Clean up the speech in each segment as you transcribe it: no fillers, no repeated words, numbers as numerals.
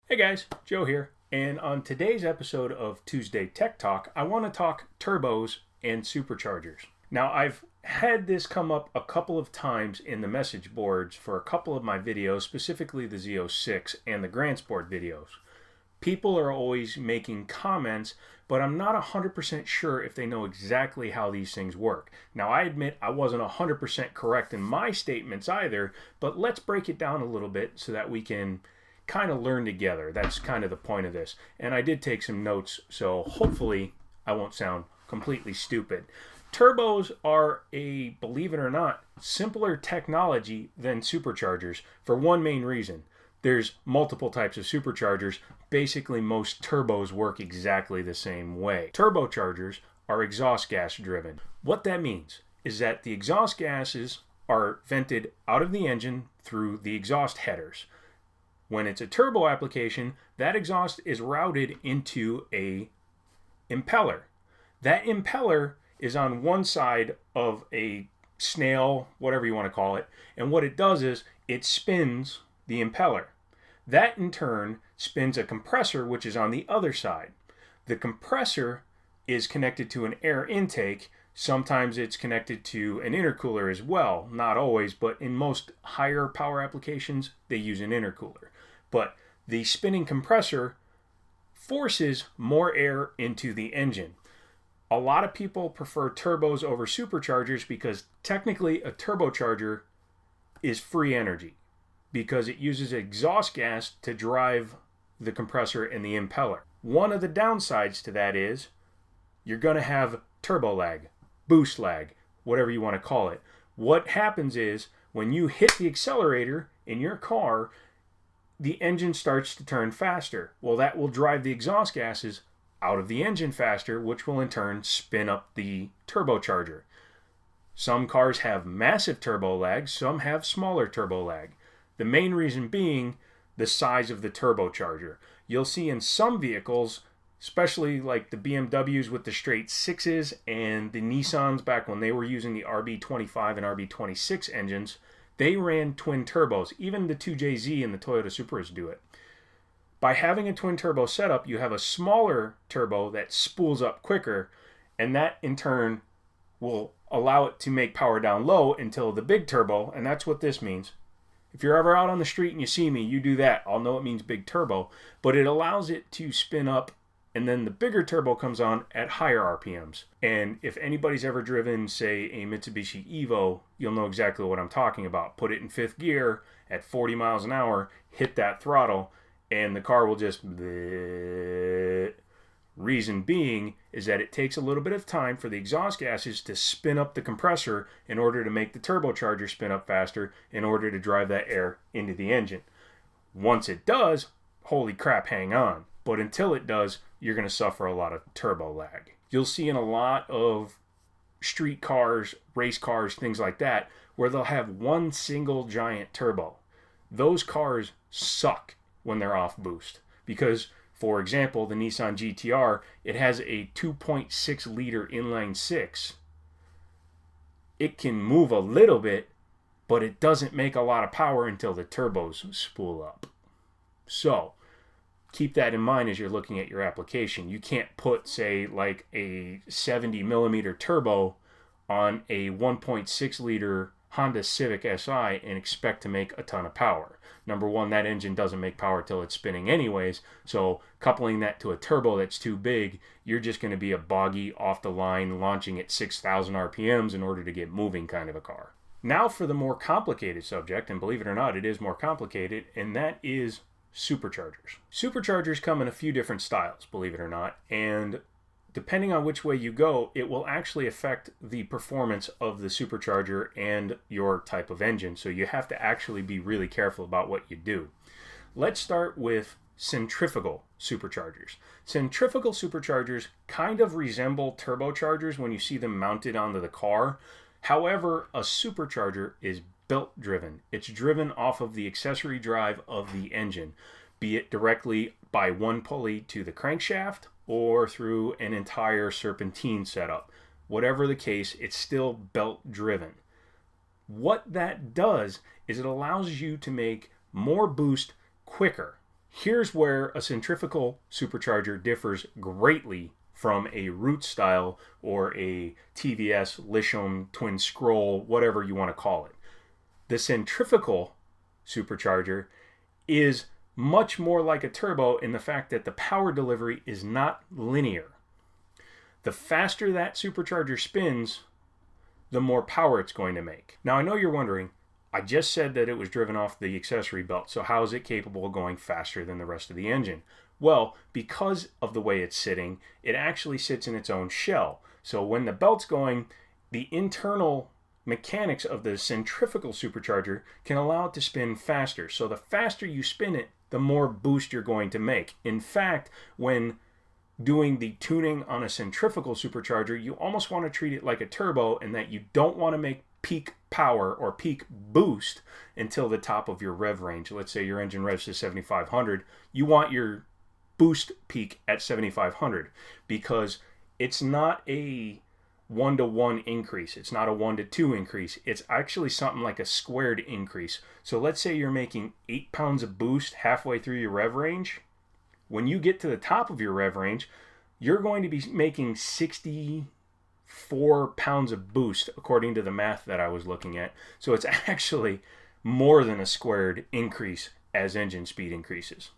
Hey guys, Joe here, and on today's episode of Tuesday Tech Talk, I want to talk turbos and superchargers. Now, I've had this come up a couple of times in the message boards for a couple of my videos, specifically the Z06 and the Grand Sport videos. People are always making comments, but I'm not 100% sure if they know exactly how these things work. Now, I admit I wasn't 100% correct in my statements either, but let's break it down a little bit so that we can kind of learn together. That's kind of the point of this. And I did take some notes, so hopefully I won't sound completely stupid. Turbos are a, believe it or not, simpler technology than superchargers for one main reason. There's multiple types of superchargers. Basically, most turbos work exactly the same way. Turbochargers are exhaust gas driven. What that means is that the exhaust gases are vented out of the engine through the exhaust headers. When it's a turbo application, that exhaust is routed into a impeller. That impeller is on one side of a snail, whatever you want to call it, and what it does is it spins the impeller. That in turn spins a compressor which is on the other side. The compressor is connected to an air intake. Sometimes it's connected to an intercooler as well. Not always, but in most higher power applications, they use an intercooler. But the spinning compressor forces more air into the engine. A lot of people prefer turbos over superchargers because technically a turbocharger is free energy because it uses exhaust gas to drive the compressor and the impeller. One of the downsides to that is you're going to have turbo lag, boost lag, whatever you want to call it. What happens is when you hit the accelerator in your car, the engine starts to turn faster. Well, that will drive the exhaust gases out of the engine faster, which will in turn spin up the turbocharger. Some cars have massive turbo lag, some have smaller turbo lag. The main reason being the size of the turbocharger. You'll see in some vehicles, especially like the BMWs with the straight sixes and the Nissans back when they were using the RB25 and RB26 engines, they ran twin turbos. Even the 2JZ and the Toyota Supras do it. By having a twin turbo setup, you have a smaller turbo that spools up quicker, and that in turn will allow it to make power down low until the big turbo, and that's what this means. If you're ever out on the street and you see me, you do that. I'll know it means big turbo, but it allows it to spin up, and then the bigger turbo comes on at higher RPMs. And if anybody's ever driven, say, a Mitsubishi Evo, you'll know exactly what I'm talking about. Put it in fifth gear at 40 miles an hour, hit that throttle, and the car will just bleh. Reason being is that it takes a little bit of time for the exhaust gases to spin up the compressor in order to make the turbocharger spin up faster in order to drive that air into the engine. Once it does, holy crap, hang on. But until it does, you're going to suffer a lot of turbo lag. You'll see in a lot of street cars, race cars, things like that, where they'll have one single giant turbo. Those cars suck when they're off boost because, for example, the Nissan GT-R, it has a 2.6 liter inline six. It can move a little bit, but it doesn't make a lot of power until the turbos spool up. So keep that in mind as you're looking at your application. You can't put, say, like a 70 millimeter turbo on a 1.6 liter Honda Civic Si and expect to make a ton of power. Number one, that engine doesn't make power till it's spinning anyways, so coupling that to a turbo that's too big, you're just going to be a boggy, off the line, launching at 6,000 RPMs in order to get moving kind of a car. Now for the more complicated subject, and believe it or not, it is more complicated, and that is superchargers. Superchargers come in a few different styles, believe it or not, and depending on which way you go, it will actually affect the performance of the supercharger and your type of engine. So you have to actually be really careful about what you do. Let's start with centrifugal superchargers. Centrifugal superchargers kind of resemble turbochargers when you see them mounted onto the car. However, a supercharger is belt driven. It's driven off of the accessory drive of the engine, be it directly by one pulley to the crankshaft or through an entire serpentine setup. Whatever the case, it's still belt driven. What that does is it allows you to make more boost quicker. Here's where a centrifugal supercharger differs greatly from a root style or a TVS, lithium, twin scroll, whatever you want to call it. The centrifugal supercharger is much more like a turbo in the fact that the power delivery is not linear. The faster that supercharger spins, the more power it's going to make. Now I know you're wondering, I just said that it was driven off the accessory belt, so how is it capable of going faster than the rest of the engine? Well, because of the way it's sitting, it actually sits in its own shell. So when the belt's going, the internal mechanics of the centrifugal supercharger can allow it to spin faster. So the faster you spin it, the more boost you're going to make. In fact, when doing the tuning on a centrifugal supercharger, you almost want to treat it like a turbo in that you don't want to make peak power or peak boost until the top of your rev range. Let's say your engine revs to 7,500. You want your boost peak at 7,500 because it's not a 1-to-1 increase. It's not a 1-to-2 increase. It's actually something like a squared increase. So let's say you're making 8 pounds of boost halfway through your rev range. When you get to the top of your rev range, you're going to be making 64 pounds of boost according to the math that I was looking at. So it's actually more than a squared increase as engine speed increases.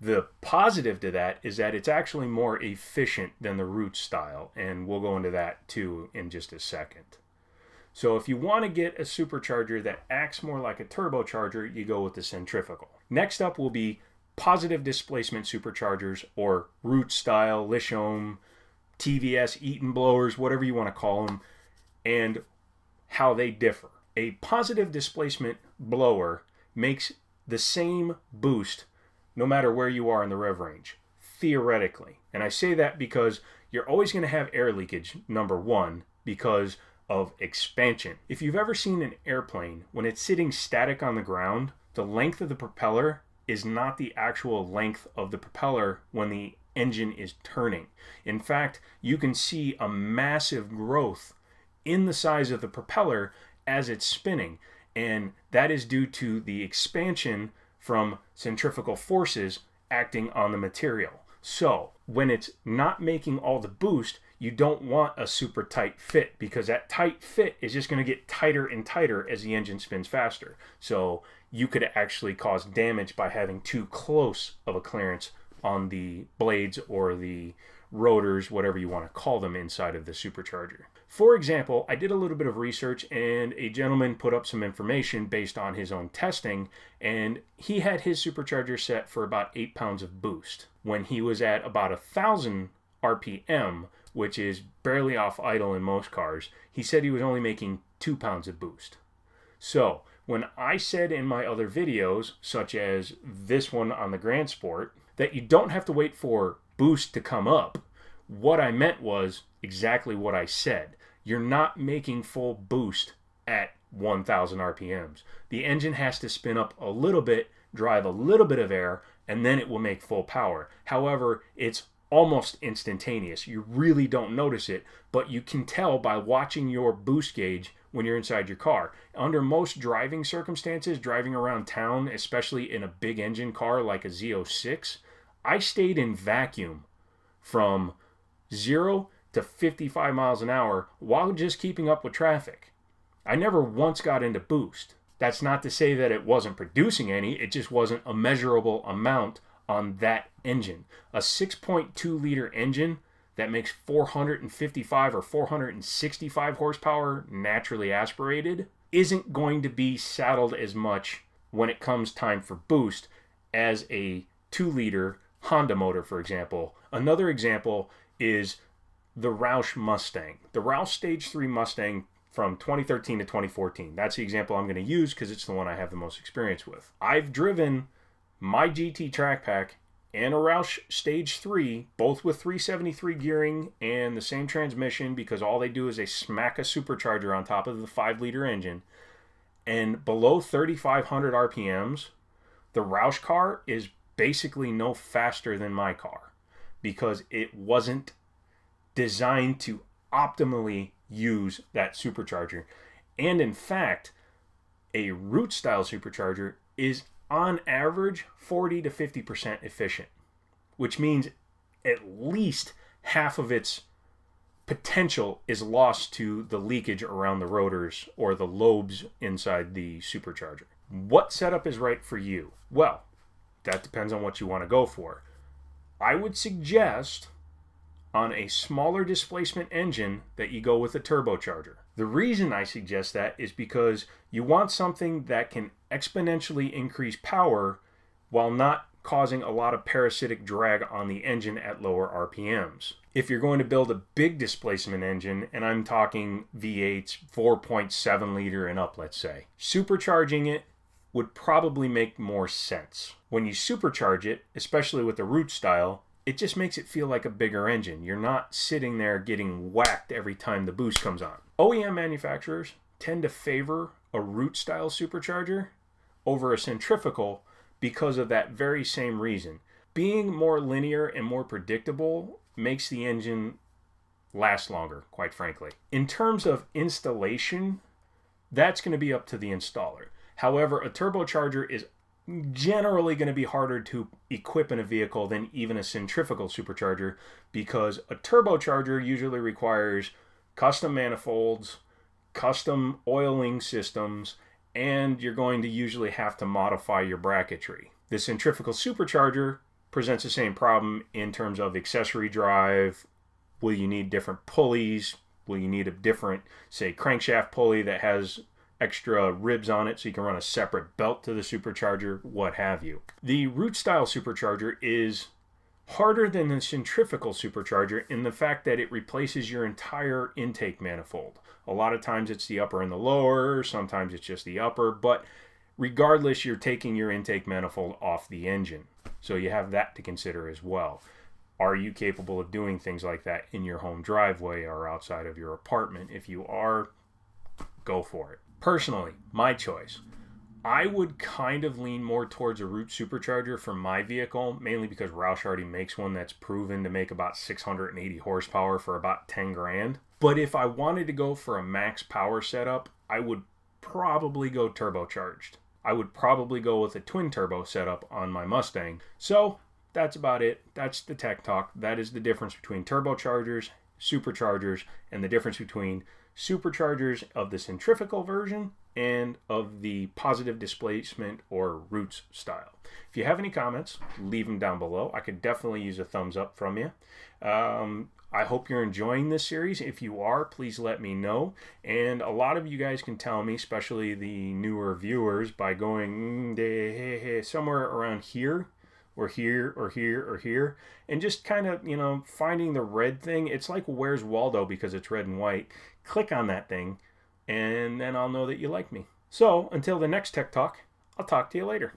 The positive to that is that it's actually more efficient than the root style, and we'll go into that too in just a second. So if you want to get a supercharger that acts more like a turbocharger, you go with the centrifugal. Next up will be positive displacement superchargers, or root style, lithium, TVS, Eaton blowers, whatever you want to call them, and how they differ. A positive displacement blower makes the same boost no matter where you are in the rev range, theoretically. And I say that because you're always going to have air leakage, number one, because of expansion. If you've ever seen an airplane, when it's sitting static on the ground, the length of the propeller is not the actual length of the propeller when the engine is turning. In fact, you can see a massive growth in the size of the propeller as it's spinning, and that is due to the expansion from centrifugal forces acting on the material. So when it's not making all the boost, you don't want a super tight fit, because that tight fit is just going to get tighter and tighter as the engine spins faster. So you could actually cause damage by having too close of a clearance on the blades or the rotors, whatever you want to call them, inside of the supercharger. For example, I did a little bit of research, and a gentleman put up some information based on his own testing, and he had his supercharger set for about 8 pounds of boost. When he was at about 1,000 RPM, which is barely off idle in most cars, he said he was only making 2 pounds of boost. So when I said in my other videos, such as this one on the Grand Sport, that you don't have to wait for boost to come up, what I meant was exactly what I said. You're not making full boost at 1,000 RPMs. The engine has to spin up a little bit, drive a little bit of air, and then it will make full power. However, it's almost instantaneous. You really don't notice it, but you can tell by watching your boost gauge when you're inside your car. Under most driving circumstances, driving around town, especially in a big engine car like a Z06, I stayed in vacuum from 0 to 55 miles an hour while just keeping up with traffic. I never once got into boost. That's not to say that it wasn't producing any, it just wasn't a measurable amount on that engine. A 6.2 liter engine that makes 455 or 465 horsepower naturally aspirated isn't going to be saddled as much when it comes time for boost as a 2 liter Honda motor, for example. Another example is the Roush Mustang. The Roush Stage 3 Mustang from 2013 to 2014. That's the example I'm going to use because it's the one I have the most experience with. I've driven my GT Track Pack and a Roush Stage 3, both with 373 gearing and the same transmission, because all they do is they smack a supercharger on top of the 5-liter engine. And below 3,500 RPMs, the Roush car is basically no faster than my car because it wasn't designed to optimally use that supercharger. And in fact, a root style supercharger is on average 40 to 50% efficient, which means at least half of its potential is lost to the leakage around the rotors or the lobes inside the supercharger. What setup is right for you? Well, that depends on what you want to go for. I would suggest on a smaller displacement engine that you go with a turbocharger. The reason I suggest that is because you want something that can exponentially increase power while not causing a lot of parasitic drag on the engine at lower RPMs. If you're going to build a big displacement engine, and I'm talking V8s, 4.7 liter and up, let's say, supercharging it would probably make more sense. When you supercharge it, especially with the root style, it just makes it feel like a bigger engine. You're not sitting there getting whacked every time the boost comes on. OEM manufacturers tend to favor a root style supercharger over a centrifugal because of that very same reason. Being more linear and more predictable makes the engine last longer, quite frankly. In terms of installation, that's going to be up to the installer. However, a turbocharger is generally going to be harder to equip in a vehicle than even a centrifugal supercharger, because a turbocharger usually requires custom manifolds, custom oiling systems, and you're going to usually have to modify your bracketry. The centrifugal supercharger presents the same problem in terms of accessory drive. Will you need different pulleys? Will you need a different, say, crankshaft pulley that has extra ribs on it so you can run a separate belt to the supercharger, what have you. The root style supercharger is harder than the centrifugal supercharger in the fact that it replaces your entire intake manifold. A lot of times it's the upper and the lower, sometimes it's just the upper, but regardless, you're taking your intake manifold off the engine. So you have that to consider as well. Are you capable of doing things like that in your home driveway or outside of your apartment? If you are, go for it. Personally, my choice, I would kind of lean more towards a root supercharger for my vehicle, mainly because Roush already makes one that's proven to make about 680 horsepower for about 10 grand. But if I wanted to go for a max power setup, I would probably go turbocharged. I would probably go with a twin turbo setup on my Mustang. So that's about it. That's the tech talk. That is the difference between turbochargers, superchargers, and the difference between superchargers of the centrifugal version and of the positive displacement or roots style. If you have any comments, leave them down below. I could definitely use a thumbs up from you. I hope you're enjoying this series. If you are, please let me know. And a lot of you guys can tell me, especially the newer viewers, by going somewhere around here, or here, or here, or here, and just kind of, finding the red thing. It's like Where's Waldo because it's red and white. Click on that thing, and then I'll know that you like me. So, until the next Tech Talk, I'll talk to you later.